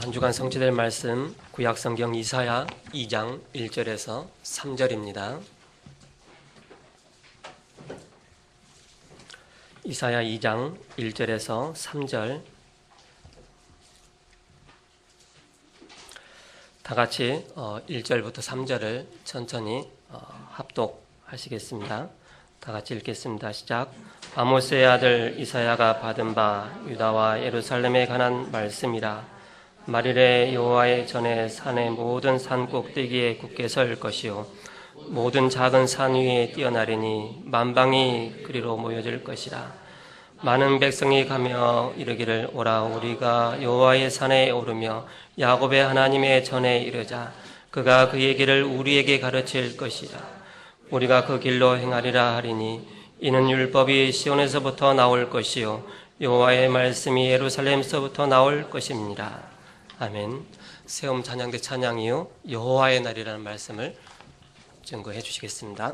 한 주간 성취될 말씀 구약성경 이사야 2장 1절에서 3절입니다. 이사야 2장 1절에서 3절 다 같이 1절부터 3절을 천천히 합독하시겠습니다. 다 같이 읽겠습니다. 시작. 아모스의 아들 이사야가 받은 바 유다와 예루살렘에 관한 말씀이라. 말일에 여호와의 전에 산의 모든 산 꼭대기에 굳게 설 것이요 모든 작은 산 위에 뛰어나리니 만방이 그리로 모여질 것이라. 많은 백성이 가며 이르기를 오라 우리가 여호와의 산에 오르며 야곱의 하나님의 전에 이르자. 그가 그의 길을 우리에게 가르칠 것이라. 우리가 그 길로 행하리라 하리니 이는 율법이 시온에서부터 나올 것이요 여호와의 말씀이 예루살렘에서부터 나올 것입니다. 아멘. 세움 찬양대 찬양이요 여호와의 날이라는 말씀을 증거해 주시겠습니다.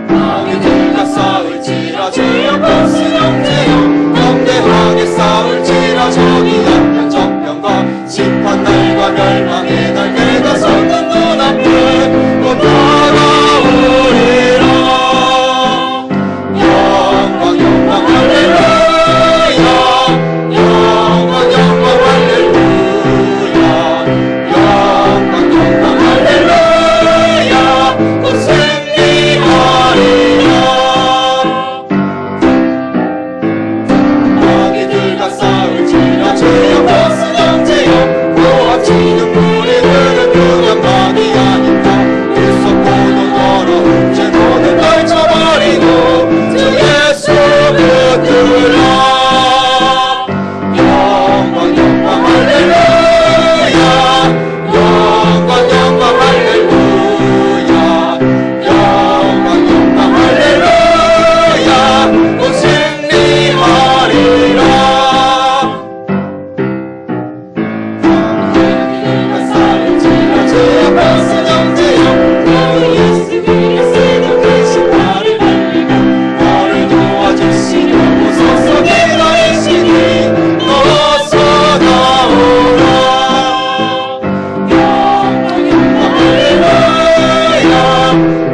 마귀들과 싸울지라 죄악 없은 형제여 담대하게 싸울지라 정의 앞에 정병과 심판날과 멸망의 날 내가 섰는 눈앞에 곧 다가오리라. 영광 영광 할렐루야 영광 영광 할렐루야 영광 영광 할렐루야 곧 승리하리라. 마귀들과 싸울지라 죄악 없은 형제여 모합치는 물에 흐르는 그냥 마귀 아닌가. 일석고도 더러운 죄도는 떨쳐버리고 주 예수 붙들라. 영광 영광 할렐루야 영광 영광 할렐루야 영광 영광 할렐루야 곧 승리하리라. 마귀들과 싸울지라 죄악 없은 형제여 너희 예수 그리스도 대신 나를 알리고 너를 도와주시려 오소서 기다리시니 어서 나오라. 영광 영광 할렐루야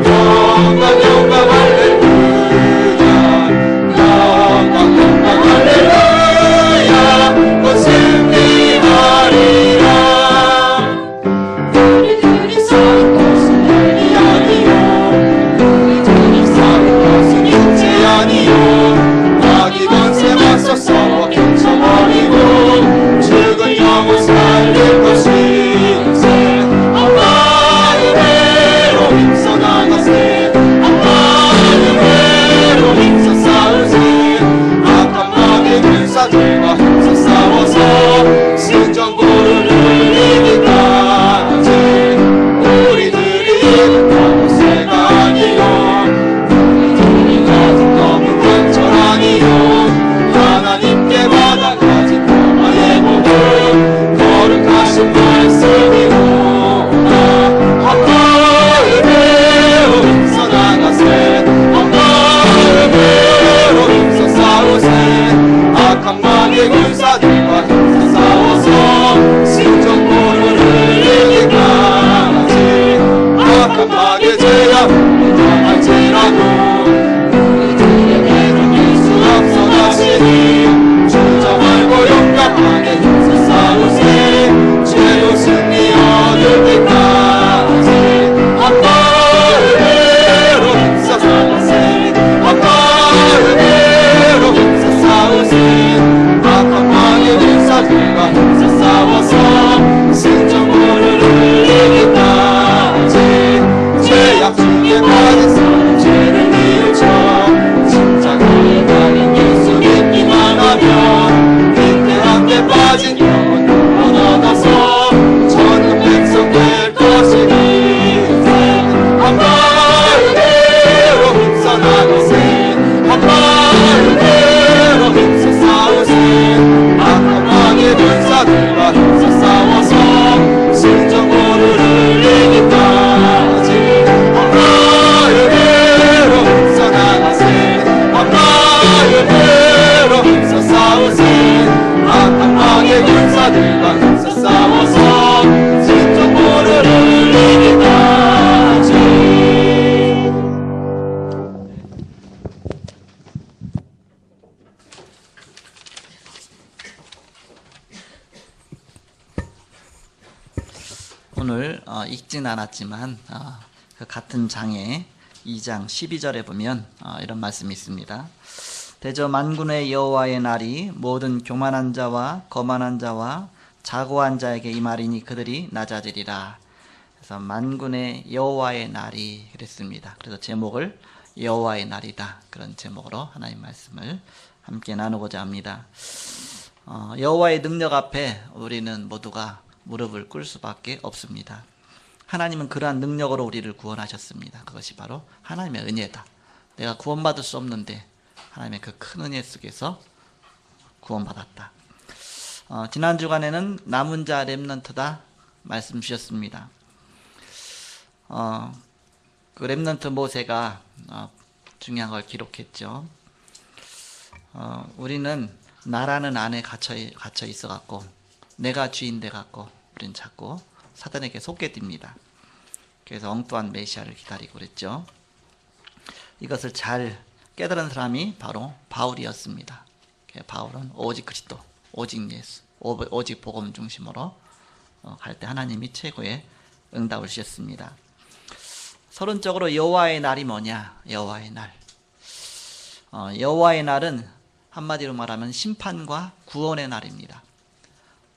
영광 영광 할렐루야 영광 영광 할렐루야 곧 승리하리라. 우리들이 싸운 것은 혈이 아니요 우리들이 싸운 것은 육체 아니요 마귀 권세 맞서 싸워 펼쳐버리고 죽은 영혼 살릴 것이세. 아빠의 배로 힘써 나가세 아빠의 배로 힘써 싸우세. 악한 마귀 군사들과 힘써 싸워서 승전고를 흘리기까지 우리들이 이긴 모세가 아니요 우리들이 가진 너무 간절하니요 하나님께 받아 가진 평화의 복을 거룩하신 말씀이로다. 아빠의 배로 힘써 나가세 아빠의 배로 힘써 싸우세. 악한 마귀 군사들과 힘써 싸워서 승전고를 흘리기까지. 악한 마귀 죄야 당할지라도 우리들에게는 일수 앞서가시니 주저 말고 용감하게 힘써 싸우세. 죄로 승리 얻을 때까지. 아빠의 배로 힘써 나가세 아빠의 배로 힘써 싸우세. 악한 마귀 군사들과 힘써 싸워서 승전고를 흘리기까지. 죄악 중에 읽진 않았지만 그 같은 장에 2장 12절에 보면 이런 말씀이 있습니다. 대저 만군의 여호와의 날이 모든 교만한 자와 거만한 자와 자고한 자에게 임하리니 그들이 낮아지리라. 그래서 만군의 여호와의 날이 그랬습니다. 그래서 제목을 여호와의 날이다, 그런 제목으로 하나님 말씀을 함께 나누고자 합니다. 여호와의 능력 앞에 우리는 모두가 무릎을 꿇을 수밖에 없습니다. 하나님은 그러한 능력으로 우리를 구원하셨습니다. 그것이 바로 하나님의 은혜다. 내가 구원받을 수 없는데 하나님의 그 큰 은혜 속에서 구원받았다. 지난 주간에는 남은 자 렘넌트다 말씀 주셨습니다. 그 렘넌트 모세가 중요한 걸 기록했죠. 우리는 나라는 안에 갇혀 있어 갖고 내가 주인 돼 갖고 우리는 자꾸 사단에게 속게 됩니다. 그래서 엉뚱한 메시아를 기다리고 그랬죠. 이것을 잘 깨달은 사람이 바로 바울이었습니다. 바울은 오직 그리스도, 오직 예수, 오직 복음 중심으로 갈 때 하나님이 최고의 응답을 주셨습니다. 서론적으로 여호와의 날이 뭐냐? 여호와의 날. 여호와의 날은 한마디로 말하면 심판과 구원의 날입니다.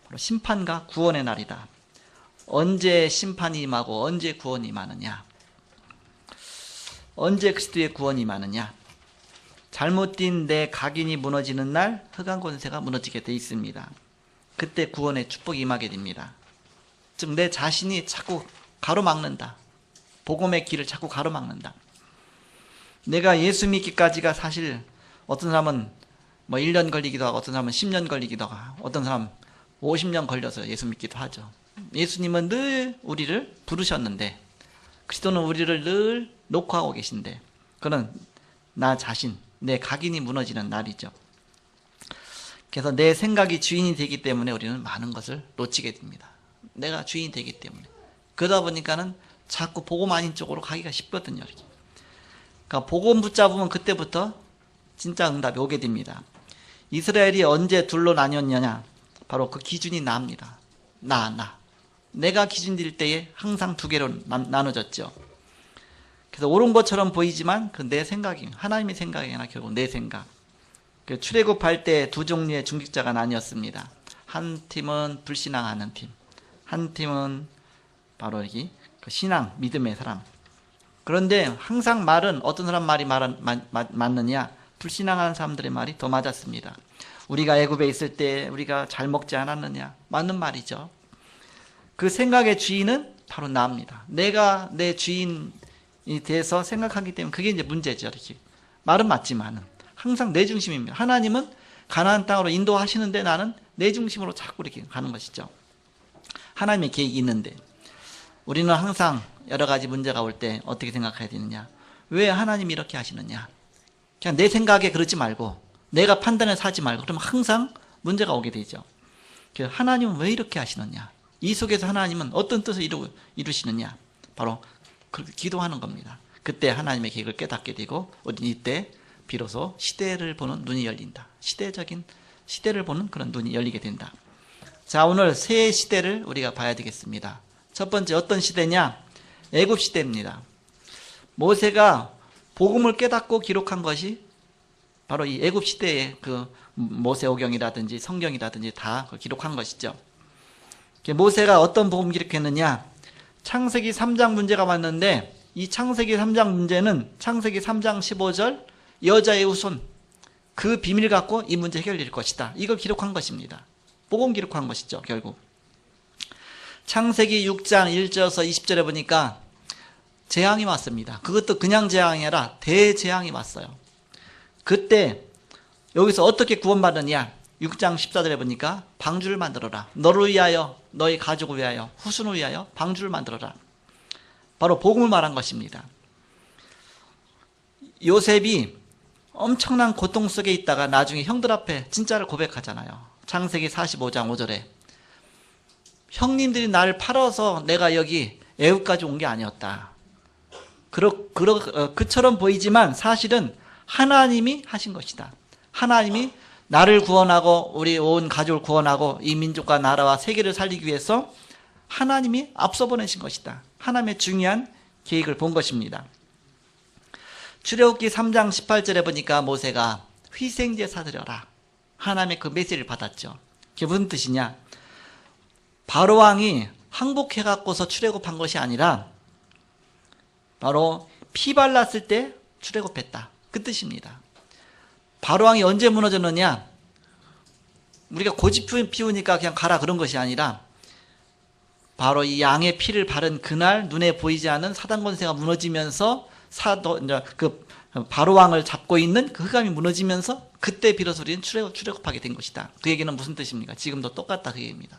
바로 심판과 구원의 날이다. 언제 심판이 임하고 언제 구원이 임하느냐? 언제 그리스도의 구원이 임하느냐? 잘못된 내 각인이 무너지는 날 흑암 권세가 무너지게 돼 있습니다. 그때 구원의 축복이 임하게 됩니다. 즉 내 자신이 자꾸 가로막는다. 복음의 길을 자꾸 가로막는다. 내가 예수 믿기까지가 사실 어떤 사람은 1년 걸리기도 하고 어떤 사람은 10년 걸리기도 하고 어떤 사람은 50년 걸려서 예수 믿기도 하죠. 예수님은 늘 우리를 부르셨는데 그리스도는 우리를 늘 녹화하고 계신데 그는 나 자신, 내 각인이 무너지는 날이죠. 그래서 내 생각이 주인이 되기 때문에 우리는 많은 것을 놓치게 됩니다. 내가 주인이 되기 때문에. 그러다 보니까는 자꾸 복음 아닌 쪽으로 가기가 쉽거든요. 이렇게. 그러니까 복음 붙잡으면 그때부터 진짜 응답이 오게 됩니다. 이스라엘이 언제 둘로 나뉘었느냐? 바로 그 기준이 나입니다. 내가 기준 될 때에 항상 두 개로 나눠졌죠. 그래서 옳은 것처럼 보이지만 그 내 생각이 하나님의 생각이 아니라 결국 내 생각. 출애굽할 때 두 종류의 중직자가 나뉘었습니다. 한 팀은 불신앙하는 팀, 한 팀은 바로 여기 그 신앙, 믿음의 사람. 그런데 항상 말은 어떤 사람 말이 맞느냐? 불신앙하는 사람들의 말이 더 맞았습니다. 우리가 애굽에 있을 때 우리가 잘 먹지 않았느냐? 맞는 말이죠. 그 생각의 주인은 바로 나입니다. 내가 내 주인이 돼서 생각하기 때문에 그게 이제 문제죠. 이렇게. 말은 맞지만은 항상 내 중심입니다. 하나님은 가나안 땅으로 인도하시는데 나는 내 중심으로 자꾸 이렇게 가는 것이죠. 하나님의 계획이 있는데 우리는 항상 여러 가지 문제가 올 때 어떻게 생각해야 되느냐? 왜 하나님이 이렇게 하시느냐? 그냥 내 생각에 그러지 말고 내가 판단해서 하지 말고 그러면 항상 문제가 오게 되죠. 하나님은 왜 이렇게 하시느냐? 이 속에서 하나님은 어떤 뜻을 이루시느냐? 바로 기도하는 겁니다. 그때 하나님의 계획을 깨닫게 되고 우리는 이때 비로소 시대를 보는 눈이 열린다. 시대적인 시대를 보는 그런 눈이 열리게 된다. 자, 오늘 새 시대를 우리가 봐야 되겠습니다. 첫 번째 어떤 시대냐? 애굽 시대입니다. 모세가 복음을 깨닫고 기록한 것이 바로 이 애굽 시대의 그 모세오경이라든지 성경이라든지 다 기록한 것이죠. 모세가 어떤 복음 기록했느냐? 창세기 3장 문제가 왔는데 이 창세기 3장 문제는 창세기 3장 15절 여자의 후손 그 비밀 갖고 이 문제 해결될 것이다. 이걸 기록한 것입니다. 복음 기록한 것이죠. 결국 창세기 6장 1절에서 20절에 보니까 재앙이 왔습니다. 그것도 그냥 재앙이 아니라 대재앙이 왔어요. 그때 여기서 어떻게 구원받느냐? 6장 14절에 보니까 방주를 만들어라. 너를 위하여, 너의 가족을 위하여, 후손을 위하여 방주를 만들어라. 바로 복음을 말한 것입니다. 요셉이 엄청난 고통 속에 있다가 나중에 형들 앞에 진짜를 고백하잖아요. 창세기 45장 5절에 형님들이 나를 팔아서 내가 여기 애굽까지 온 게 아니었다. 그처럼 보이지만 사실은 하나님이 하신 것이다. 하나님이 나를 구원하고 우리 온 가족을 구원하고 이 민족과 나라와 세계를 살리기 위해서 하나님이 앞서 보내신 것이다. 하나님의 중요한 계획을 본 것입니다. 출애굽기 3장 18절에 보니까 모세가 희생제사 드려라. 하나님의 그 메시지를 받았죠. 그게 무슨 뜻이냐? 바로왕이 항복해갖고서 출애굽한 것이 아니라 바로 피 발랐을 때 출애굽했다. 그 뜻입니다. 바로왕이 언제 무너졌느냐? 우리가 고집 피우니까 그냥 가라 그런 것이 아니라 바로 이 양의 피를 바른 그날 눈에 보이지 않는 사단 권세가 무너지면서 그 바로왕을 잡고 있는 그 흑암이 무너지면서 그때 비로소 우리는 출애굽하게 된 것이다. 그 얘기는 무슨 뜻입니까? 지금도 똑같다 그 얘기입니다.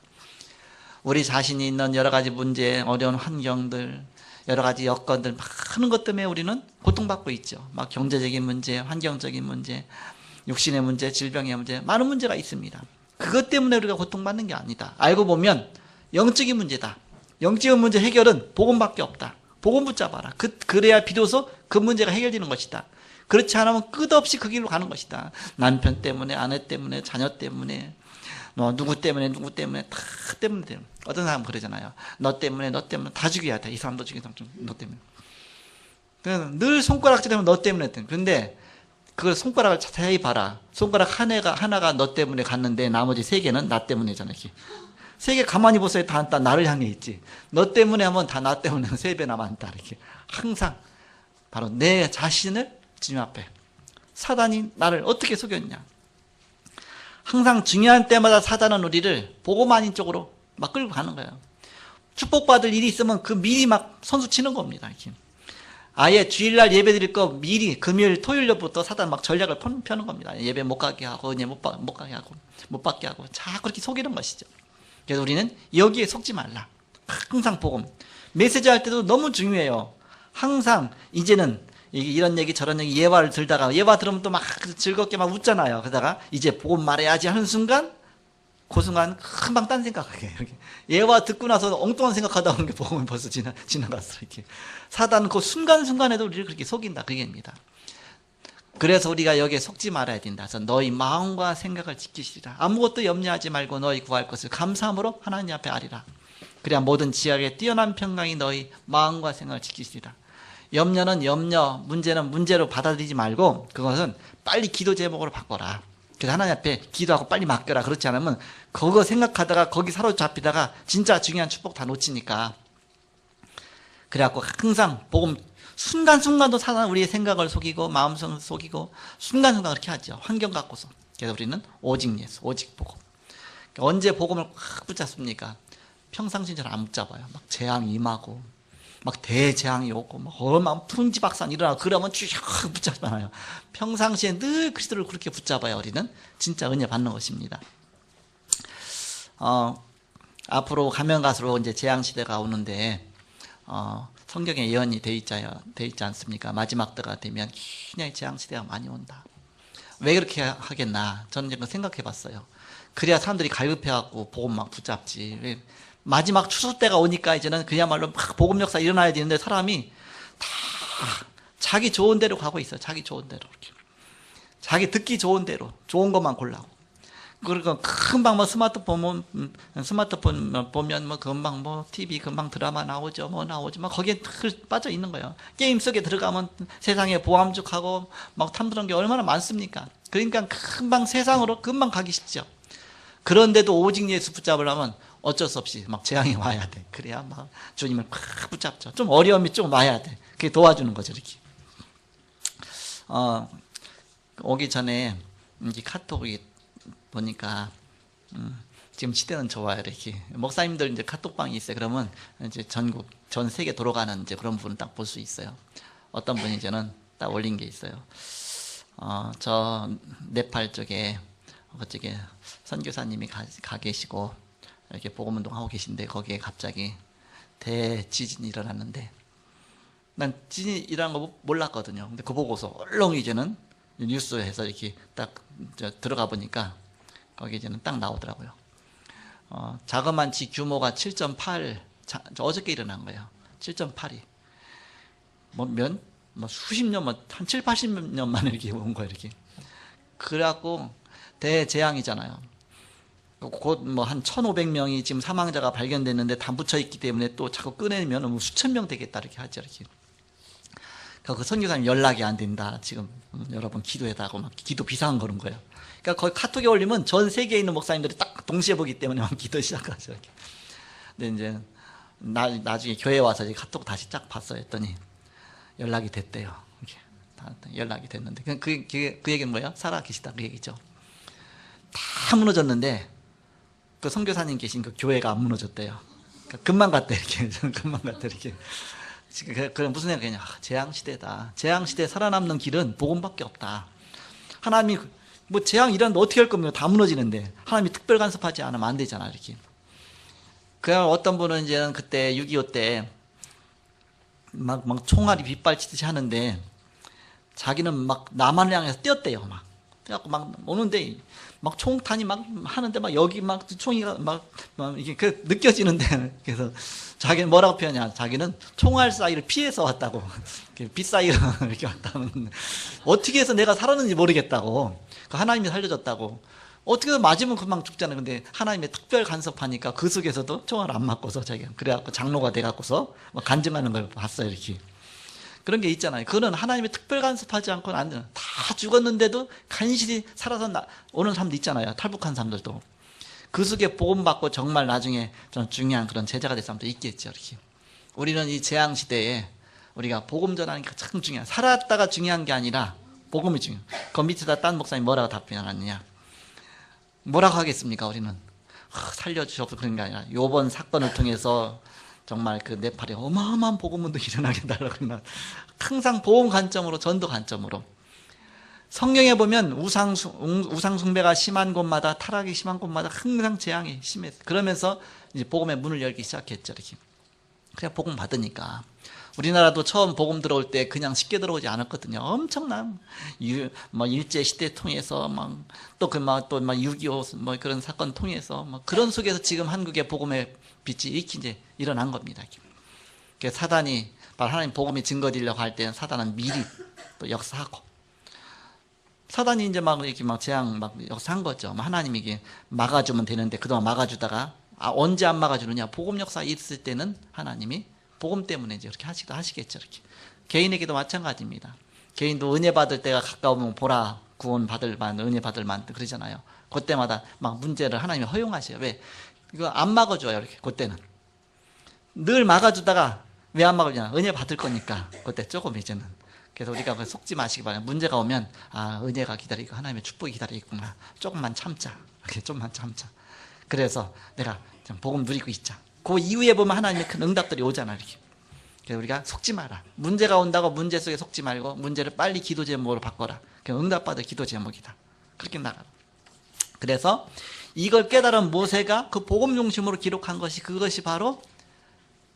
우리 자신이 있는 여러 가지 문제, 어려운 환경들, 여러 가지 여건들 많은 것 때문에 우리는 고통받고 있죠. 막 경제적인 문제, 환경적인 문제, 육신의 문제, 질병의 문제, 많은 문제가 있습니다. 그것 때문에 우리가 고통받는 게 아니다. 알고 보면 영적인 문제다. 영적인 문제 해결은 복음밖에 없다. 복음 붙잡아라. 그래야 비로소 그 문제가 해결되는 것이다. 그렇지 않으면 끝없이 그 길로 가는 것이다. 남편 때문에, 아내 때문에, 자녀 때문에, 누구 때문에 다 때문에 돼요. 어떤 사람은 그러잖아요. 너 때문에 다 죽여야 돼. 이 사람도 죽여, 너 때문에. 늘 손가락질하면 너 때문에 돼. 그런데 그걸 손가락을 자세히 봐라. 손가락 하나가 너 때문에 갔는데 나머지 3개는 나 때문이잖아. 이렇게. 3개 가만히 보세요. 다 나를 향해 있지. 너 때문에 하면 다 나 때문에 3배나 많다. 이렇게. 항상 바로 내 자신을 주님 앞에. 사단이 나를 어떻게 속였냐. 항상 중요한 때마다 사단은 우리를 복음 아닌 쪽으로 막 끌고 가는 거예요. 축복받을 일이 있으면 그 미리 막 선수 치는 겁니다. 이렇게. 아예 주일날 예배 드릴 거 미리 금요일 토요일부터 사단 막 전략을 펴는 겁니다. 예배 못 가게 하고 은혜 못 가게 하고 못 받게 하고 자꾸 그렇게 속이는 것이죠. 그래서 우리는 여기에 속지 말라. 항상 복음. 메시지 할 때도 너무 중요해요. 항상 이제는 이런 얘기 저런 얘기 예화를 들다가 예화 들으면 또 막 즐겁게 막 웃잖아요. 그러다가 이제 복음 말해야지 하는 순간 그 순간 금방 딴 생각하게. 예화 듣고 나서 엉뚱한 생각하다 보면 복음이 벌써 지나갔어. 이렇게. 사단은 그 순간순간에도 우리를 그렇게 속인다. 그게입니다. 그래서 우리가 여기에 속지 말아야 된다. 그래서 너희 마음과 생각을 지키시리라. 아무것도 염려하지 말고 너희 구할 것을 감사함으로 하나님 앞에 아리라. 그래야 모든 지약에 뛰어난 평강이 너희 마음과 생각을 지키시리라. 염려는 염려, 문제는 문제로 받아들이지 말고 그것은 빨리 기도 제목으로 바꿔라. 그래서 하나님 앞에 기도하고 빨리 맡겨라. 그렇지 않으면 그거 생각하다가 거기 사로잡히다가 진짜 중요한 축복 다 놓치니까. 그래갖고 항상 복음 순간순간도 사단 우리의 생각을 속이고 마음을 속이고 순간순간 그렇게 하죠. 환경 갖고서. 그래서 우리는 오직 예수, 오직 복음. 언제 복음을 확 붙잡습니까? 평상시에 잘 안 붙잡아요. 막 재앙이 임하고 막 대재앙이 오고 막 풍지박산 일어나고 그러면 쭉 붙잡잖아요. 평상시에 늘 그리스도를 그렇게 붙잡아야 우리는 진짜 은혜 받는 것입니다. 앞으로 가면 갈수록 이제 재앙 시대가 오는데 성경에 예언이 돼 있지 않습니까? 마지막 때가 되면 그냥 재앙 시대가 많이 온다. 왜 그렇게 하겠나? 저는 이제 생각해 봤어요. 그래야 사람들이 갈급해갖고 복음 막 붙잡지. 마지막 추수 때가 오니까 이제는 그야말로 막 복음 역사 일어나야 되는데 사람이 다 자기 좋은 대로 가고 있어요. 자기 좋은 대로 이렇게. 자기 듣기 좋은 대로 좋은 것만 골라고. 그리고 금방 뭐 스마트폰 보면 뭐 금방 뭐 TV 금방 드라마 나오죠. 뭐 나오죠. 막 거기에 빠져 있는 거예요. 게임 속에 들어가면 세상에 보암죽하고 막 탐드는 게 얼마나 많습니까? 그러니까 금방 세상으로 금방 가기 쉽죠. 그런데도 오직 예수 붙잡으려면 어쩔 수 없이 막 재앙이 와야 돼. 그래야 막 주님을 팍 붙잡죠. 좀 어려움이 좀 와야 돼. 그게 도와주는 거죠, 이렇게. 오기 전에 이제 카톡이 보니까 지금 시대는 좋아요. 이렇게 목사님들 이제 카톡방이 있어요. 그러면 이제 전 세계 돌아가는 이제 그런 분을 딱 볼 수 있어요. 어떤 분이 저는 딱 올린 게 있어요. 저 네팔 쪽에 그쪽에 선교사님이 가 계시고 이렇게 복음운동 하고 계신데 거기에 갑자기 대지진이 일어났는데 난 지진이 일어난 거 몰랐거든요. 근데 그거 보고서 얼렁 이제는 뉴스에서 이렇게 딱 들어가 보니까 거기 이제는 딱 나오더라고요. 자그마한 지 규모가 7.8 어저께 일어난 거예요. 7.8이 뭐 수십 년, 한 7, 80년 만에 이렇게 온 거예요. 이렇게. 그래갖고 대재앙이잖아요. 7.8이 뭐 7, 80년 만에 이렇게 온 거예요. 이렇게. 그래갖고 대재앙이잖아요. 7.8이 뭐 수십 년, 한 7, 80년 만에 이렇게 온 거예요. 이렇게. 그래갖고 대재앙이잖아요. 7.8이 곧 뭐 한 1,500명이 지금 사망자가 발견됐는데 다 묻혀 있기 때문에 또 자꾸 꺼내면 뭐 수천 명 되겠다 이렇게 하죠. 이렇게. 그 선교사님 연락이 안 된다. 지금 여러분 기도해달라고 막 기도 비상한 거는 거예요. 그러니까 거기 카톡에 올리면 전 세계에 있는 목사님들이 딱 동시에 보기 때문에 막 기도 시작하죠. 이렇게. 근데 이제 나중에 교회 와서 이제 카톡 다시 쫙 봤어요. 했더니 연락이 됐대요. 이렇게 다 연락이 됐는데 그 얘기는 뭐예요? 살아 계시다 그 얘기죠. 다 무너졌는데 그 선교사님 계신 그 교회가 안 무너졌대요. 그러니까 금방 갔대 이렇게. 금방 갔대 이렇게. 그 무슨 생각이냐? 재앙 시대다. 재앙 시대 살아남는 길은 복음밖에 없다. 하나님이 뭐 재앙 일하는데 어떻게 할 겁니까? 다 무너지는데 하나님이 특별 간섭하지 않으면 안 되잖아 이렇게. 그냥 어떤 분은 이제 그때 6.25 때 막 총알이 빗발치듯이 하는데 자기는 막 남한을 향해서 뛰었대요. 막 그래갖고 막 오는데 막 총탄이 막 하는데 막 여기 막 총이가 막 이게 그 느껴지는데 그래서 자기는 뭐라고 표현하냐? 자기는 총알 사이를 피해서 왔다고. 빛 사이로 이렇게 왔다는. 어떻게 해서 내가 살았는지 모르겠다고. 하나님이 살려줬다고. 어떻게 해서 맞으면 금방 죽잖아요. 근데 하나님의 특별 간섭하니까 그 속에서도 총알 안 맞고서 자기가 그래갖고 장로가 돼갖고서 막 간증하는 걸 봤어요. 이렇게. 그런 게 있잖아요. 그거는 하나님의 특별 간섭하지 않고는 안 돼요. 다 죽었는데도 간신히 살아서 오는 사람도 있잖아요. 탈북한 사람들도. 그 속에 복음 받고 정말 나중에 좀 중요한 그런 제자가 될 사람도 있겠죠. 이렇게. 우리는 이 재앙 시대에 우리가 복음 전하는 게 참 중요해요. 살았다가 중요한 게 아니라 복음이 중요해요. 그 밑에다 딴 목사님 뭐라고 답변하느냐? 뭐라고 하겠습니까? 우리는 살려주셔서 그런 게 아니라 요번 사건을 통해서 정말 그 네팔에 어마어마한 복음운동 일어나게 달라고 항상 복음 관점으로 전도 관점으로 성경에 보면 우상 숭배가 심한 곳마다 타락이 심한 곳마다 항상 재앙이 심했어요. 그러면서 이제 복음의 문을 열기 시작했죠. 이렇게. 그냥 복음 받으니까. 우리나라도 처음 복음 들어올 때 그냥 쉽게 들어오지 않았거든요. 엄청난 뭐 일제 시대 통해서 막 또 그 막 6.25 뭐 그런 사건 통해서 막 그런 속에서 지금 한국의 복음의 빛이 이렇게 이제 일어난 겁니다. 그래서 사단이 하나님 복음이 증거되려고 할 때는 사단은 미리 또 역사하고 사단이 이제 막 이렇게 막 재앙 막 역사한 거죠. 하나님이 이게 막아주면 되는데 그동안 막아주다가 언제 안 막아주느냐? 복음 역사 있을 때는 하나님이 복음 때문에 이제 이렇게 하시겠죠. 이렇게. 개인에게도 마찬가지입니다. 개인도 은혜 받을 때가 가까우면 보라 구원 받을 만 은혜 받을 만 그러잖아요. 그때마다 막 문제를 하나님이 허용하셔요. 왜? 이거 안 막아줘요. 이렇게 그때는 늘 막아주다가 왜 안 막아주냐? 은혜 받을 거니까 그때 조금 이제는. 그래서 우리가 속지 마시기 바랍니다. 문제가 오면 은혜가 기다리고 하나님의 축복이 기다리겠구나. 조금만 참자. 이렇게 좀만 참자. 그래서 내가 좀 복음 누리고 있자. 그 이후에 보면 하나님의 큰 응답들이 오잖아. 이렇게. 그래서 우리가 속지 마라. 문제가 온다고 문제 속에 속지 말고 문제를 빨리 기도 제목으로 바꿔라. 응답받을 기도 제목이다. 그렇게 나가라. 그래서 이걸 깨달은 모세가 그 복음 중심으로 기록한 것이 그것이 바로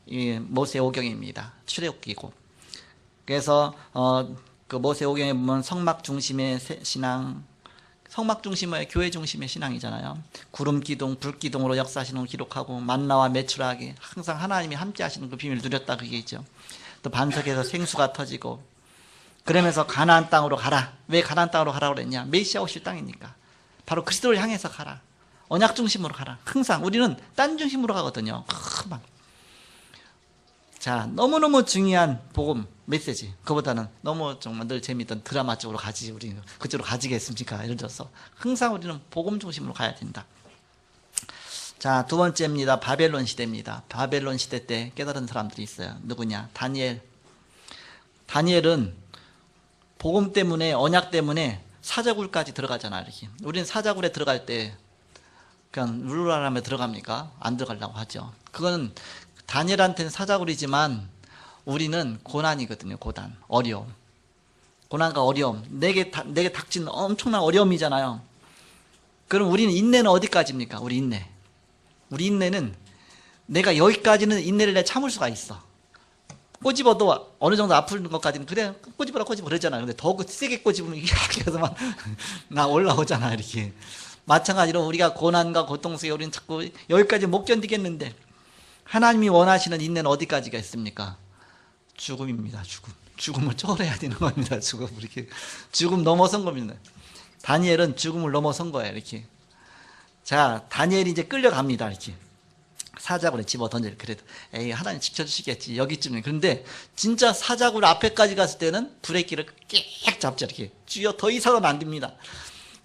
이 모세오경입니다. 출애굽기고. 그래서 그 모세오경에 보면 성막 중심의 신앙, 성막 중심의 교회 중심의 신앙이잖아요. 구름 기둥, 불 기둥으로 역사하시는 걸 기록하고 만나와 메추라기 항상 하나님이 함께 하시는 그 비밀을 누렸다 그게 있죠. 또 반석에서 생수가 터지고 그러면서 가나안 땅으로 가라. 왜 가나안 땅으로 가라고 그랬냐? 메시아 오실 땅이니까. 바로 그리스도를 향해서 가라. 언약 중심으로 가라. 항상 우리는 딴 중심으로 가거든요. 막. 자, 너무너무 중요한 복음 메시지. 그보다는 너무 정말 늘 재미있던 드라마 쪽으로 가지. 우리 그쪽으로 가지겠습니까? 예를 들어서 항상 우리는 복음 중심으로 가야 된다. 자, 두 번째입니다. 바벨론 시대입니다. 바벨론 시대 때 깨달은 사람들이 있어요. 누구냐? 다니엘. 다니엘은 복음 때문에 언약 때문에 사자굴까지 들어가잖아. 이렇게. 우리는 사자굴에 들어갈 때 그냥 룰루라람에 들어갑니까? 안 들어가려고 하죠. 그거는 다니엘한테는 사자굴이지만 우리는 고난이거든요. 고난, 어려움. 고난과 어려움. 내게 닥친 엄청난 어려움이잖아요. 그럼 우리는 인내는 어디까지입니까? 우리 인내는 내가 여기까지는 인내를 내 참을 수가 있어. 꼬집어도 어느 정도 아픈 것까지는 그래 꼬집어라 그러잖아요. 근데 더 세게 꼬집으면 이렇게 해서 막 올라오잖아. 이렇게. 마찬가지로 우리가 고난과 고통 속에 우리는 자꾸 여기까지 못 견디겠는데 하나님이 원하시는 인내는 어디까지가 있습니까? 죽음입니다. 죽음을 초월해야 되는 겁니다. 죽음 넘어선 겁니다. 다니엘은 죽음을 넘어선 거예요. 이렇게. 자, 다니엘이 이제 끌려갑니다. 이렇게 사자굴에 집어 던져. 그래도 에이, 하나님 지켜주시겠지 여기쯤에. 그런데 진짜 사자굴 앞에까지 갔을 때는 브레이크를 깨 잡죠. 이렇게 쥐어 더 이상은 안 됩니다.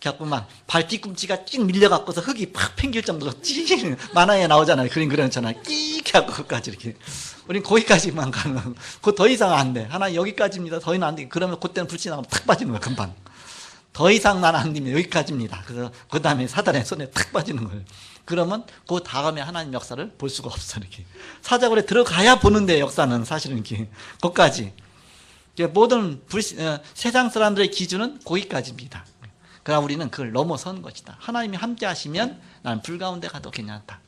그래갖고 막 발 뒤꿈치가 쭉 밀려갖고서 흙이 팍 팽길 정도로 찌 만화에 나오잖아요. 그림 그려놓잖아요. 끼익 하고 거기까지 이렇게. 우린 거기까지만 가는. 그 더 이상 안 돼. 하나 여기까지입니다. 더 이상 안 돼. 그러면 그때는 불씨 나가면 탁 빠지는 거야. 금방. 더 이상 난 안 됩니다. 여기까지입니다. 그래서 그 다음에 사단의 손에 탁 빠지는 거예요. 그러면 그 다음에 하나님 역사를 볼 수가 없어. 이렇게 사자굴에 들어가야 보는데 역사는 사실은 이렇게 거기까지. 모든 세상 사람들의 기준은 거기까지입니다. 그러나 우리는 그걸 넘어선 것이다. 하나님이 함께 하시면 나는 불 가운데 가도 괜찮다.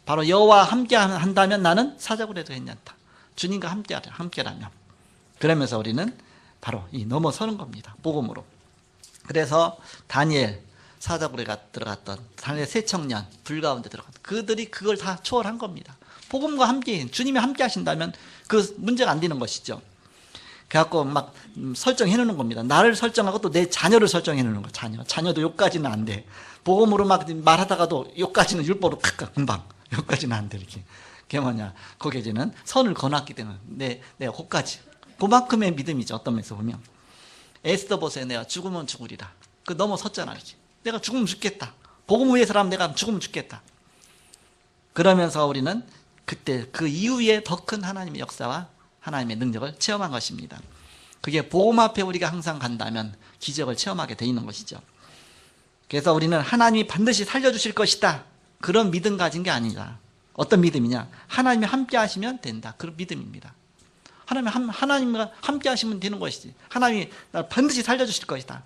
바로 여호와 함께 한다면 나는 사자굴에도 괜찮다. 주님과 함께라면. 그러면서 우리는 바로 이 넘어서는 겁니다. 복음으로. 그래서 다니엘 사자굴에 들어갔던 다니엘 세 청년 불 가운데 들어갔던 그들이 그걸 다 초월한 겁니다. 복음과 함께 주님이 함께 하신다면 그 문제가 안 되는 것이죠. 그래갖고 막 설정해 놓는 겁니다. 나를 설정하고 또 내 자녀를 설정해 놓는 거. 자녀도 욕까지는 안 돼. 복음으로 막 말하다가도 욕까지는 율법으로 칵칵 금방 욕까지는 안 돼. 이렇게 그게 뭐냐, 거기에 이제는 선을 거놨기 때문에 내가 거기까지. 그만큼의 믿음이죠. 어떤 면에서 보면 에스더 보세요. 내가 죽으면 죽으리라. 그 넘어섰잖아. 이렇게 내가 죽으면 죽겠다. 복음 위해서라면 내가 죽으면 죽겠다. 그러면서 우리는 그때 그 이후에 더 큰 하나님의 역사와 하나님의 능력을 체험한 것입니다. 그게 복음 앞에 우리가 항상 간다면 기적을 체험하게 돼 있는 것이죠. 그래서 우리는 하나님이 반드시 살려주실 것이다. 그런 믿음 가진 게 아니다. 어떤 믿음이냐? 하나님이 함께 하시면 된다. 그런 믿음입니다. 하나님과 함께 하시면 되는 것이지. 하나님이 날 반드시 살려주실 것이다.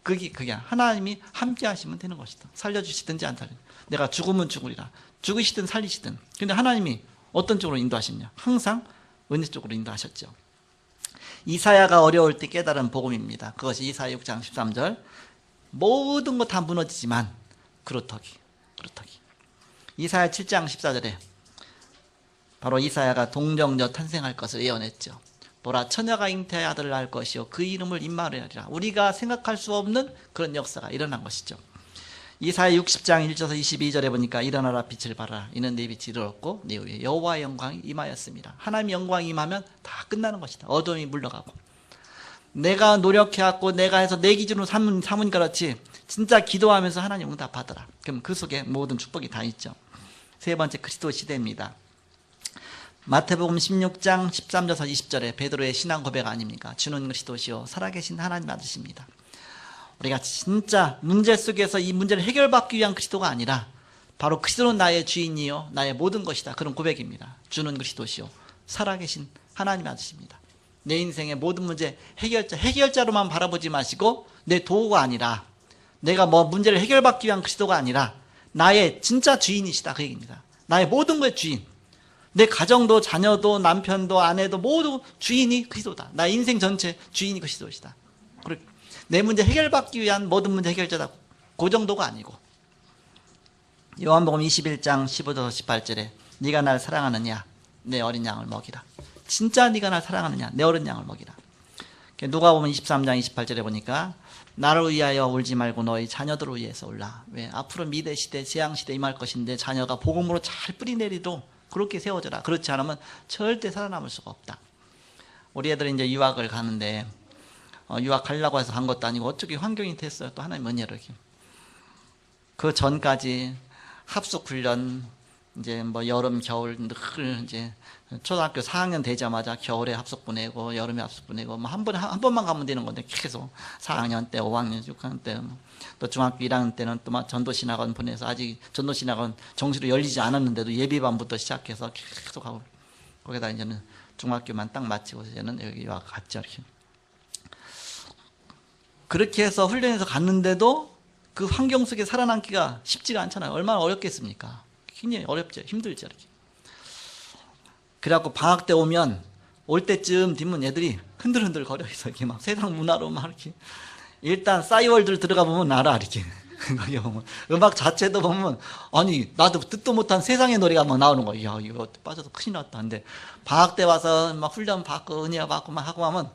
그게 하나님이 함께 하시면 되는 것이다. 살려주시든지 안 살려. 내가 죽으면 죽으리라. 죽으시든 살리시든. 근데 하나님이 어떤 쪽으로 인도하시냐? 항상 은혜 쪽으로 인도하셨죠. 이사야가 어려울 때 깨달은 복음입니다. 그것이 이사야 6장 13절. 모든 거 다 무너지지만 그렇더기. 이사야 7장 14절에 바로 이사야가 동정녀 탄생할 것을 예언했죠. 보라, 처녀가 잉태의 아들을 낳을 것이요 그 이름을 임마누엘이라. 우리가 생각할 수 없는 그런 역사가 일어난 것이죠. 이사야 60장 1절에서 22절에 보니까 일어나라 빛을 발하라. 이는 네 빛이 이르렀고 네 위에 여호와의 영광이 임하였습니다. 하나님의 영광이 임하면 다 끝나는 것이다. 어둠이 물러가고. 내가 노력해갖고 내가 해서 내 기준으로 삼으니까 그렇지. 진짜 기도하면서 하나님 응답하더라. 그럼 그 속에 모든 축복이 다 있죠. 세 번째, 그리스도 시대입니다. 마태복음 16장 13절에서 20절에 베드로의 신앙 고백 아닙니까? 주는 그리스도시요 살아계신 하나님 아드십니다. 우리가 진짜 문제 속에서 이 문제를 해결받기 위한 그리스도가 아니라 바로 그리스도는 나의 주인이요 나의 모든 것이다. 그런 고백입니다. 주는 그리스도시요 살아계신 하나님 아드십니다. 내 인생의 모든 문제 해결자로만 바라보지 마시고 내 도구가 아니라 내가 문제를 해결받기 위한 그리스도가 아니라 나의 진짜 주인이시다. 그 얘기입니다. 나의 모든 것의 주인. 내 가정도 자녀도 남편도 아내도 모두 주인이 그리스도다. 나의 인생 전체 주인이 그리스도시다. 내 문제 해결받기 위한 모든 문제 해결자다. 그 정도가 아니고. 요한복음 21장 15절 18절에 네가 날 사랑하느냐 내 어린 양을 먹이라. 진짜 네가 날 사랑하느냐 내 어린 양을 먹이라. 누가복음 23장 28절에 보니까 나를 위하여 울지 말고 너희 자녀들을 위해서 울라. 왜? 앞으로 미래 시대 재앙 시대 임할 것인데 자녀가 복음으로 잘 뿌리내리도록 그렇게 세워져라. 그렇지 않으면 절대 살아남을 수가 없다. 우리 애들이 이제 유학을 가는데 유학 가려고 해서 간 것도 아니고 어떻게 환경이 됐어요. 또 하나님 은혜로. 그 전까지 합숙 훈련 이제 여름 겨울 늘 이제 초등학교 4학년 되자마자 겨울에 합숙 보내고 여름에 합숙 보내고 한 번만 가면 되는 건데 계속 4학년 때 5학년 6학년 때 또 중학교 1학년 때는 또 막 전도신학원 보내서 아직 전도신학원 정시로 열리지 않았는데도 예비반부터 시작해서 계속 하고 거기다 이제는 중학교만 딱 마치고 이제는 여기 와 갔죠. 이렇게. 그렇게 해서 훈련해서 갔는데도 그 환경 속에 살아남기가 쉽지가 않잖아요. 얼마나 어렵겠습니까? 굉장히 어렵죠. 힘들죠. 이렇게. 그래갖고 방학 때 오면 올 때쯤 되면 애들이 흔들흔들 거려 있어. 이렇게 막 세상 문화로 막 이렇게. 일단 싸이월드를 들어가 보면 알아. 이렇게. 거기 보면 음악 자체도 보면 아니 나도 듣도 못한 세상의 노래가 막 나오는 거야. 야 이거 빠져서 큰일 났다. 근데 방학 때 와서 막 훈련 받고 은혜 받고 막 하고 하면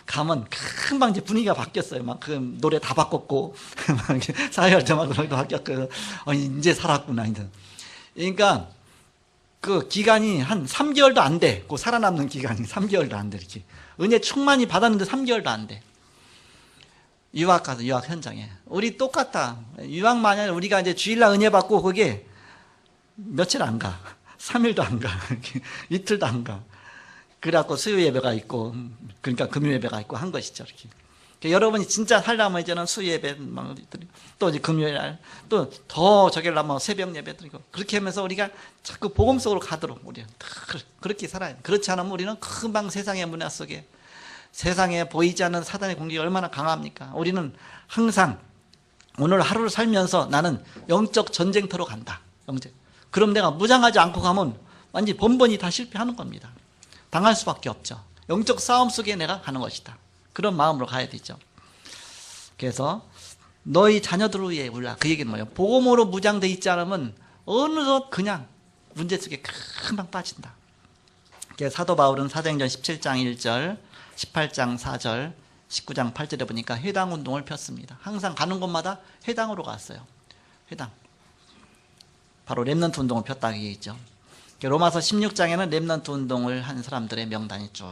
가면 금방 이제 분위기가 바뀌었어요. 막 그 노래 다 바꿨고, 막 사회활동하고 바뀌었고, 이제 살았구나, 이제. 그러니까 그 기간이 한 3개월도 안 돼. 그 살아남는 기간이 3개월도 안 돼, 이렇게. 은혜 충만히 받았는데 3개월도 안 돼. 유학 가서 유학 현장에. 우리 똑같다. 유학 만약에 우리가 이제 주일날 은혜 받고 그게 며칠 안 가. 3일도 안 가. 이틀도 안 가. 그래갖고 수요 예배가 있고, 그러니까 금요 예배가 있고 한 것이죠, 이렇게. 그러니까 여러분이 진짜 살려면 이제는 수요 예배, 또 이제 금요일 날, 또 더 저기려면 새벽 예배 드리고, 그렇게 하면서 우리가 자꾸 복음 속으로 가도록 우리는 그렇게 살아야 돼. 그렇지 않으면 우리는 금방 세상의 문화 속에, 세상에 보이지 않는 사단의 공격이 얼마나 강합니까? 우리는 항상 오늘 하루를 살면서 나는 영적 전쟁터로 간다. 그럼 내가 무장하지 않고 가면 완전히 번번이 다 실패하는 겁니다. 당할 수밖에 없죠. 영적 싸움 속에 내가 가는 것이다. 그런 마음으로 가야 되죠. 그래서 너희 자녀들을 위해 울라. 그 얘기는 뭐예요? 복음으로 무장되어 있지 않으면 어느덧 그냥 문제 속에 금방 빠진다. 그래서 사도 바울은 사도행전 17장 1절, 18장 4절, 19장 8절에 보니까 회당 운동을 폈습니다. 항상 가는 곳마다 회당으로 갔어요. 회당. 바로 렘넌트 운동을 폈다고 얘기했죠. 로마서 16장에는 렘넌트 운동을 한 사람들의 명단이 쭉,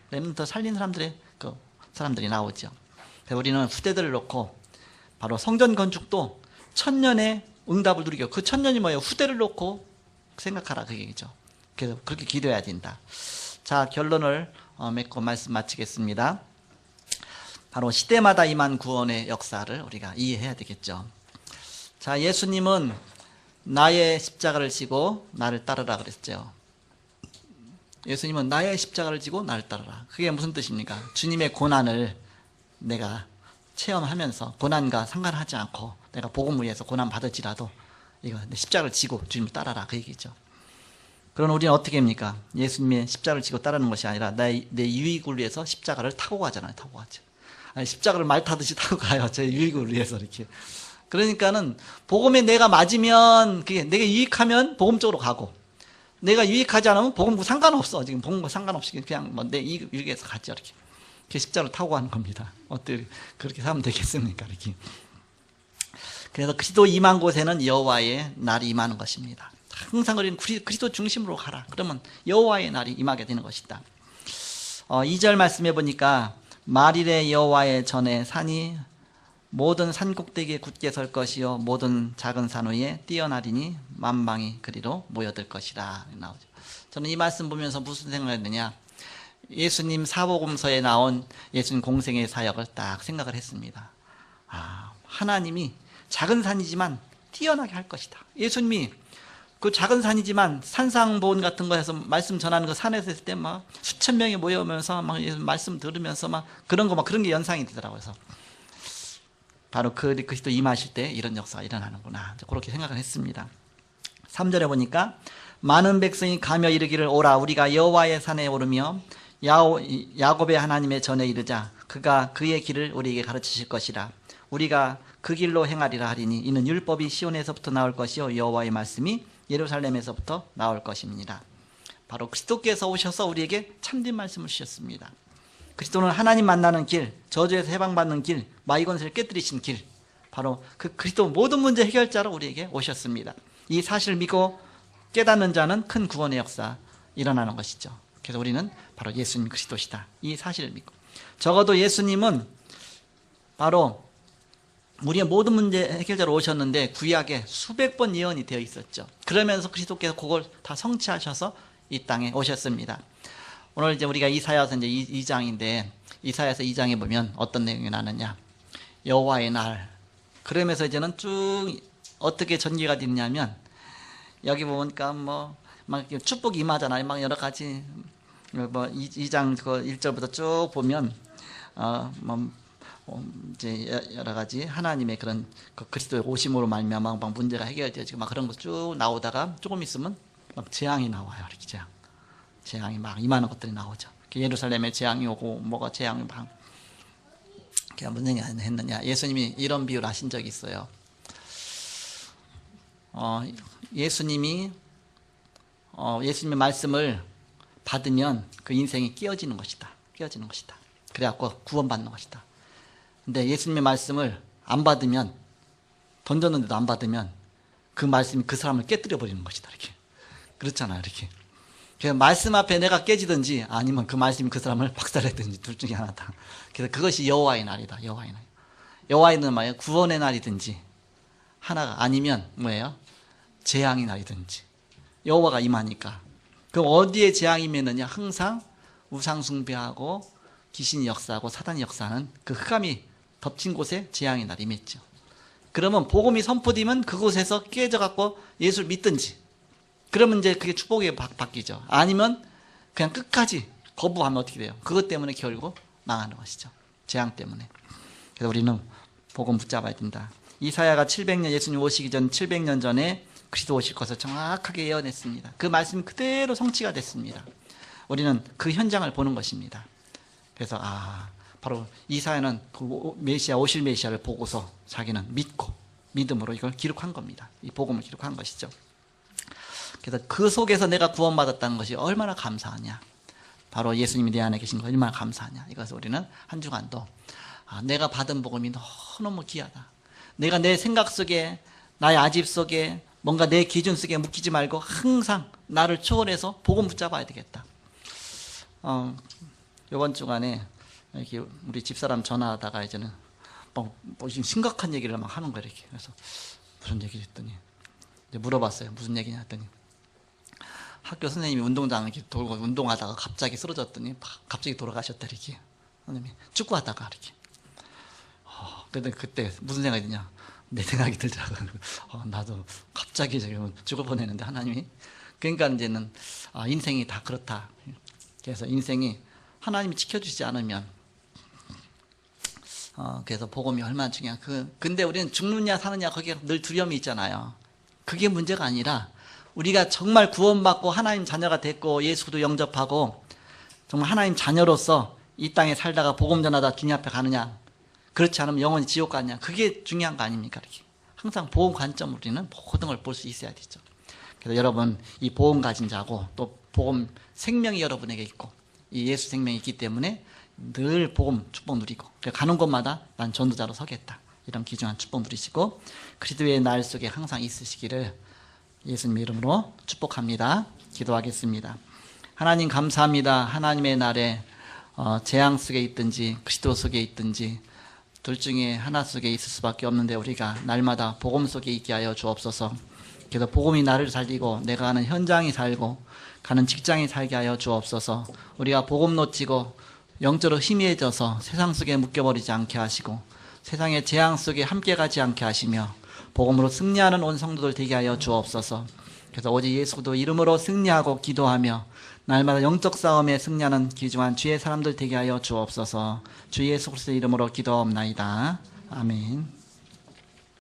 렘넌트 살린 사람들의 그 사람들이 나오죠. 그래서 우리는 후대들을 놓고 바로 성전 건축도 1000년의 응답을 누리고, 그 1000년이 뭐예요? 후대를 놓고 생각하라, 그 얘기죠. 그래서 그렇게 기도해야 된다. 자, 결론을 맺고 말씀 마치겠습니다. 바로 시대마다 임한 구원의 역사를 우리가 이해해야 되겠죠. 자, 예수님은 나의 십자가를 지고 나를 따르라 그랬죠. 예수님은 나의 십자가를 지고 나를 따르라. 그게 무슨 뜻입니까? 주님의 고난을 내가 체험하면서 고난과 상관하지 않고 내가 복음을 위해서 고난 받을지라도 이거 내 십자가를 지고 주님을 따라라, 그 얘기죠. 그럼 우리는 어떻게 합니까? 예수님의 십자가를 지고 따르는 것이 아니라 내 유익을 위해서 십자가를 타고 가잖아요. 타고 가죠. 아니, 십자가를 말 타듯이 타고 가요. 제 유익을 위해서 이렇게. 그러니까는 복음에 내가 맞으면, 그게 내가 유익하면 복음 쪽으로 가고, 내가 유익하지 않으면 복음과 상관없어. 지금 복음과 상관없이 그냥 뭐 내 유익에서 가죠, 이렇게. 십자가를 타고 가는 겁니다. 어떻게 그렇게 하면 되겠습니까, 이렇게. 그래서 그리스도 임한 곳에는 여호와의 날이 임하는 것입니다. 항상 우리는 그리스도 중심으로 가라. 그러면 여호와의 날이 임하게 되는 것이다. 2절 말씀해 보니까 말일에 여호와의 전에 산이 모든 산 꼭대기에 굳게 설 것이요 모든 작은 산 위에 뛰어나리니 만방이 그리로 모여들 것이라 나오죠. 저는 이 말씀 보면서 무슨 생각을 했느냐, 예수님 사복음서에 나온 예수님 공생의 사역을 딱 생각을 했습니다. 하나님이 작은 산이지만 뛰어나게 할 것이다. 예수님이 그 작은 산이지만 산상보온 같은 거에서 말씀 전하는 거 산에서 했을 때 막 수천 명이 모여오면서 막 말씀 들으면서 막 그런 게 연상이 되더라고요. 그래서 바로 그리스도 임하실 때 이런 역사가 일어나는구나, 그렇게 생각을 했습니다. 3절에 보니까 많은 백성이 가며 이르기를 오라 우리가 여호와의 산에 오르며 야곱의 하나님의 전에 이르자 그가 그의 길을 우리에게 가르치실 것이라 우리가 그 길로 행하리라 하리니 이는 율법이 시온에서부터 나올 것이요 여호와의 말씀이 예루살렘에서부터 나올 것입니다. 바로 그리스도께서 오셔서 우리에게 참된 말씀을 주셨습니다. 그리스도는 하나님 만나는 길, 저주에서 해방받는 길, 마귀권세를 깨뜨리신 길, 바로 그 그리스도 모든 문제 해결자로 우리에게 오셨습니다. 이 사실을 믿고 깨닫는 자는 큰 구원의 역사 일어나는 것이죠. 그래서 우리는 바로 예수님 그리스도시다, 이 사실을 믿고, 적어도 예수님은 바로 우리의 모든 문제 해결자로 오셨는데 구약에 수백 번 예언이 되어 있었죠. 그러면서 그리스도께서 그걸 다 성취하셔서 이 땅에 오셨습니다. 오늘 이제 우리가 이사야서 이제 2장인데 이사야서 2장에 보면 어떤 내용이 나느냐, 여호와의 날. 그러면서 이제는 쭉 어떻게 전개가 되냐면 여기 보니까 뭐 막 축복이 임하잖아요. 막 여러 가지 뭐 2장 그 1절부터 쭉 보면 이제 여러 가지 하나님의 그런 그 그리스도의 오심으로 말미암아 막 문제가 해결되어지고 막 그런 거 쭉 나오다가 조금 있으면 막 재앙이 나와요. 이렇게 재앙이 막 임하는 것들이 나오죠. 예루살렘에 재앙이 오고 뭐가 재앙이 막. 그게 무슨 얘기 했느냐, 예수님이 이런 비유를 하신 적이 있어요. 예수님의 말씀을 받으면 그 인생이 깨어지는 것이다. 깨어지는 것이다. 그래갖고 구원받는 것이다. 근데 예수님의 말씀을 안 받으면, 던졌는데도 안 받으면 그 말씀이 그 사람을 깨뜨려 버리는 것이다. 이렇게. 그렇잖아요. 이렇게. 그래서 말씀 앞에 내가 깨지든지 아니면 그 말씀이 그 사람을 박살내든지 둘 중에 하나다. 그래서 그것이 여호와의 날이다. 여호와의 날. 여호와의 날은 뭐예요? 구원의 날이든지 하나가 아니면 뭐예요? 재앙의 날이든지. 여호와가 임하니까. 그럼 어디에 재앙이 임했느냐? 항상 우상 숭배하고 귀신이 역사하고 사단이 역사하는 그 흑암이 덮친 곳에 재앙의 날이 임했죠. 그러면 복음이 선포되면 그곳에서 깨져갖고 예수를 믿든지, 그러면 이제 그게 축복에 바뀌죠. 아니면 그냥 끝까지 거부하면 어떻게 돼요? 그것 때문에 결국 망하는 것이죠. 재앙 때문에. 그래서 우리는 복음 붙잡아야 된다. 이사야가 700년, 예수님 오시기 전 700년 전에 그리스도 오실 것을 정확하게 예언했습니다. 그 말씀이 그대로 성취가 됐습니다. 우리는 그 현장을 보는 것입니다. 그래서 바로 이사야는 그 메시아, 오실 메시아를 보고서 자기는 믿고 믿음으로 이걸 기록한 겁니다. 이 복음을 기록한 것이죠. 그래서 그 속에서 내가 구원받았다는 것이 얼마나 감사하냐. 바로 예수님이 내 안에 계신 거 얼마나 감사하냐. 이것을 우리는 한 주간도 내가 받은 복음이 너무너무 귀하다. 내가 내 생각 속에, 나의 아집 속에, 뭔가 내 기준 속에 묶이지 말고 항상 나를 초월해서 복음 붙잡아야 되겠다. 이번 주간에 이렇게 우리 집사람 전화하다가 이제는 지금 심각한 얘기를 막 하는 거예요. 이렇게. 그래서 무슨 얘기를 했더니 이제 물어봤어요. 무슨 얘기냐 했더니 학교 선생님이 운동장 이렇게 돌고 운동하다가 갑자기 쓰러졌더니 갑자기 돌아가셨다. 이렇게. 선생님이 축구하다가 이렇게. 근데 그때 무슨 생각이 드냐? 내 생각이 들더라고요. 나도 갑자기 지금 죽을 뻔했는데 하나님이. 그러니까 이제는 인생이 다 그렇다. 그래서 인생이 하나님이 지켜주지 않으면 그래서 복음이 얼마나 중요한. 근데 우리는 죽느냐 사느냐 거기에 늘 두려움이 있잖아요. 그게 문제가 아니라 우리가 정말 구원받고 하나님 자녀가 됐고 예수도 영접하고 정말 하나님 자녀로서 이 땅에 살다가 복음 전하다 주님 앞에 가느냐, 그렇지 않으면 영원히 지옥 가느냐, 그게 중요한 거 아닙니까? 이렇게. 항상 복음 관점으로 우리는 모든 걸 볼 수 있어야 되죠. 그래서 여러분 이 복음 가진 자고 또 복음 생명이 여러분에게 있고 이 예수 생명이 있기 때문에 늘 복음 축복 누리고 가는 곳마다 난 전도자로 서겠다, 이런 귀중한 축복 누리시고 그리스도의 날 속에 항상 있으시기를 예수님의 이름으로 축복합니다. 기도하겠습니다. 하나님 감사합니다. 하나님의 날에 재앙 속에 있든지 그리스도 속에 있든지 둘 중에 하나 속에 있을 수밖에 없는데 우리가 날마다 복음 속에 있게 하여 주옵소서. 그래서 복음이 나를 살리고 내가 가는 현장이 살고 가는 직장이 살게 하여 주옵소서. 우리가 복음 놓치고 영적으로 희미해져서 세상 속에 묶여버리지 않게 하시고 세상의 재앙 속에 함께 가지 않게 하시며 복음으로 승리하는 온 성도들 되게 하여 주옵소서. 그래서 오직 예수도 이름으로 승리하고 기도하며 날마다 영적 싸움에 승리하는 귀중한 주의 사람들 되게 하여 주옵소서. 주 예수 그리스도의 이름으로 기도하옵나이다. 아멘.